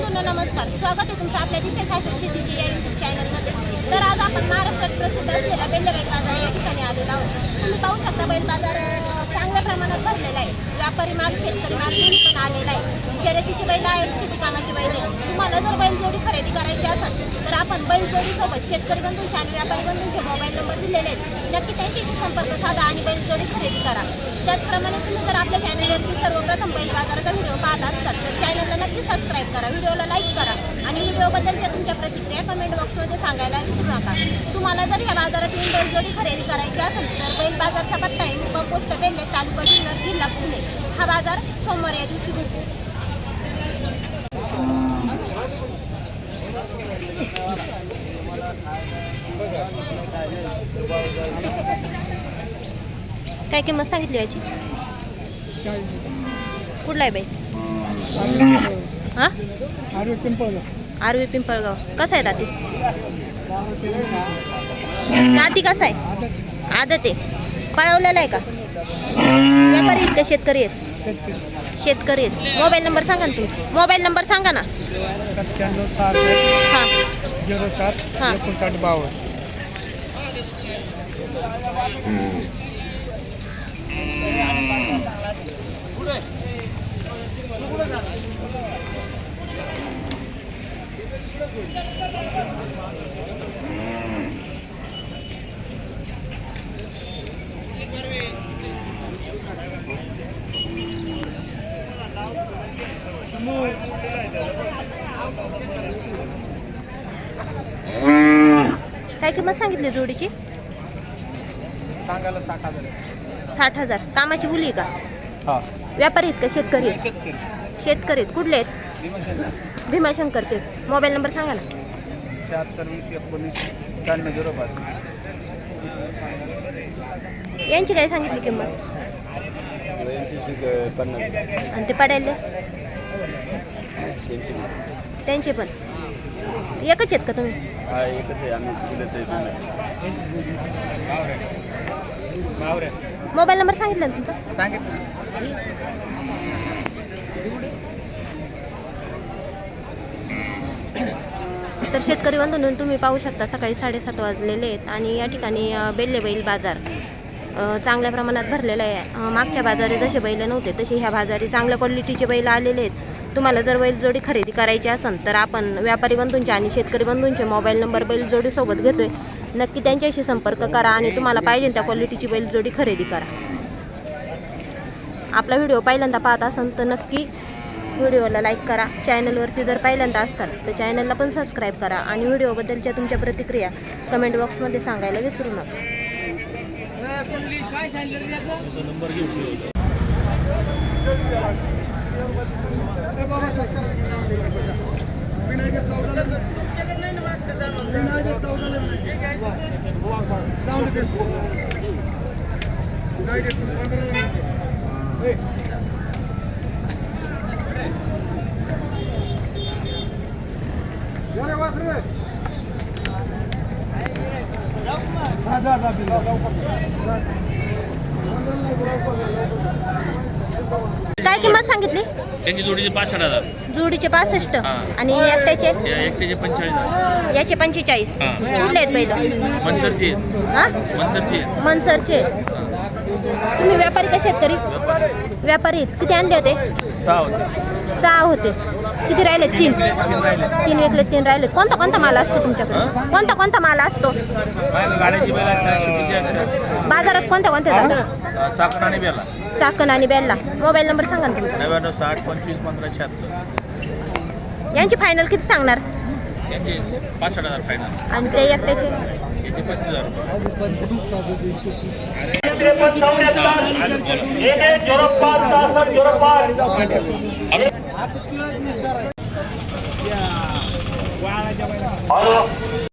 बंधूंनो नमस्कार, स्वागत आहे तुमचं आपल्या दिशा शास्त्र शेतीची या यूट्यूब चॅनलमध्ये। तर आज आपण महाराष्ट्रात प्रसिद्ध असलेला बेल्लेबैल बाजार या ठिकाणी आलेलो आहोत। तुम्ही पाहू शकता बैल बाजार चांगल्या प्रमाणात भरलेला आहे। व्यापारी माल शेतकरी माल दोन्ही पण आलेला आहे। शर्यतीची बैल आहेत, शेती कामाची बैल आहेत। तुम्हाला जर बैलजोडी खरेदी करायची असेल तर आपण बैलजोडीसोबत शेतकरी बंधूंचे आणि व्यापारी बंधूंचे मोबाईल नंबर दिलेले आहेत। नक्की त्यांच्याशी संपर्क साधा आणि बैलजोडी खरेदी करा। त्याचप्रमाणे तुम्ही जर आपल्या चॅनलवरती सर्वप्रथम बैल बाजाराचा व्हिडिओ पाहत असाल तर चॅनलला नक्की सबस्क्राईब करा, व्हिडिओला लाईक करा आणि व्हिडिओबद्दलच्या तुमच्या प्रतिक्रिया कमेंट बॉक्समध्ये सांगायला विसरू नका। तुम्हाला जर या बाजारात येऊन बैलजोडी खरेदी करायची असेल तर बैल बाजारचा पत्ता आहे मुक्काम पोस्ट बेल्ले, तालुका जुन्नर, जिल्हा पुणे। हा बाजार सोमवार या दिवशी भरतो। काय किंमत सांगितली याची? कुठला आहे बाई? हां, आरवी पिंपळगाव। कसं आहे दाती? दाती कसं आहे? आदत आहे। पळवलेला आहे का? व्यापारी आहेत का शेतकरी आहेत? शेतकरी आहेत। मोबाईल नंबर सांगा ना तुमचा, मोबाईल नंबर सांगा ना। 97 07 हां 5952। काय किंमत सांगितली जोडीची? सांगायला 60,000। कामाची मुली का? हां, व्यापारी आहेत का शेतकरी आहेत? शेतकरी शेतकरी आहेत। कुठले आहेत? भीमाशंकरचे। मोबाईल नंबर सांगा ना। 76 20 19 9405। यांची काय सांगितली किंमत? 50 आणि ते पडायले त्यांचे पण एकच आहेत का तुम्ही? हा, एकच आहे। आम्ही तिकडेच आहे। मोबाईल नंबर सांगितला ना तुमचा? सांगितलं। तर शेतकरी बंधूंनो तुम्ही पाहू शकता सकाळी 7:30 वाजलेले आहेत आणि या ठिकाणी बेल्लेबैल बाजार चांगल्या प्रमाणात भरलेला आहे। मागच्या बाजारी जसे बैल नव्हते तसे ह्या बाजारी चांगल्या क्वालिटीचे बैल आलेले आहेत। तुम्हाला जर बैलजोडी खरेदी करायची असेल तर आपण व्यापारी बंधूंचे आणि शेतकरी बंधूंचे मोबाईल नंबर बैलजोडीसोबत घेतोय। नक्की त्यांच्याशी संपर्क करा आणि तुम्हाला पाहिजे त्या क्वालिटीची बैलजोडी खरेदी करा। आपला व्हिडिओ पहिल्यांदा पाहत असाल तर नक्की व्हिडिओला लाईक करा। चॅनलवरती जर पहिल्यांदा असताल तर चॅनलला पण सबस्क्राईब करा आणि व्हिडिओबद्दलच्या तुमच्या प्रतिक्रिया कमेंट बॉक्समध्ये सांगायला विसरू नका। काय किंमत सांगितली? त्यांची जोडीचे 65,000, जोडीचे 65 आणि एकट्याचे? एकट्याचे 45,000। याचे 45। कुठले आहेत बैल? मनसरचे हां, मनसरचे। तुम्ही व्यापारी का शेतकरी? व्यापारी आहेत। किती आणले होते? 6 होते। किती राहिले? 3 विकले, 3 राहिले। कोणता कोणता माल असतो तुमच्याकडे? कोणता माल असतो बाजारात? कोणत्या जातात? चाकण आणि बेल्ला। मोबाईल नंबर सांगा ना तुमचा। 99 60 25 15 76। यांची फायनल किती सांगणार? त्यांचे 65,000 फायनल आणि ते एकट्याचे? याचे 35,000 रुपये।